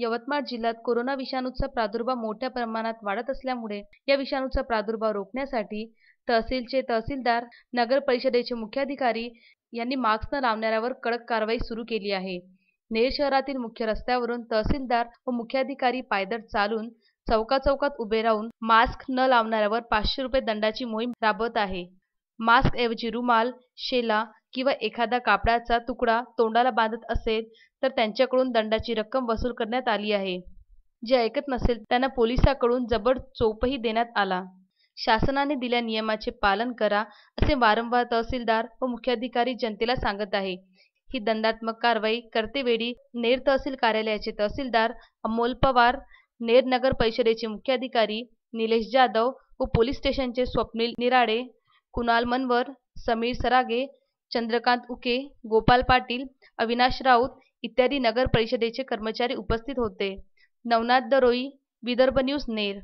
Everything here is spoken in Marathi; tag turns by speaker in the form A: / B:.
A: यवतमाळ जिल्ह्यात कोरोना विषाणूचा प्रादुर्भाव मोठ्या प्रमाणात वाढत असल्यामुळे या विषाणूचा प्रादुर्भाव रोखण्यासाठी तहसीलचे तहसीलदार, नगर परिषदेचे मुख्याधिकारी यांनी मास्क न लावणाऱ्यावर कडक कारवाई सुरू केली आहे. नेर शहरातील मुख्य रस्त्यावरून तहसीलदार व मुख्याधिकारी पायदळ चालून चौकाचौकात उभे राहून मास्क न लावणाऱ्यावर 500 रुपये दंडाची मोहीम राबवत आहे. मास्कऐवजी रुमाल, शेला किंवा एखादा कापडाचा तुकडा तोंडाला बांधत असेल तर त्यांच्याकडून दंडाची रक्कम वसूल करण्यात आली आहे. जे ऐकत नसेल त्यांना पोलिसांकडून जबर चोपही देण्यात आला. शासनाने दिलेल्या नियमाचे पालन करा असे वारंवार तहसीलदार व मुख्याधिकारी जनतेला सांगत आहे. ही दंडात्मक कारवाई करतेवेळी नेर तहसील कार्यालयाचे तहसीलदार अमोल पवार, नेर नगर परिषदेचे मुख्याधिकारी निलेश जाधव व पोलीस स्टेशनचे स्वप्नील निराळे, कुणाल मनवर, समीर सरागे, चंद्रकांत उके, गोपाल पाटील, अविनाश राऊत इत्यादी नगर परिषदेचे कर्मचारी उपस्थित होते. नवनाथ दरोई, विदर्भ न्यूज, नेर.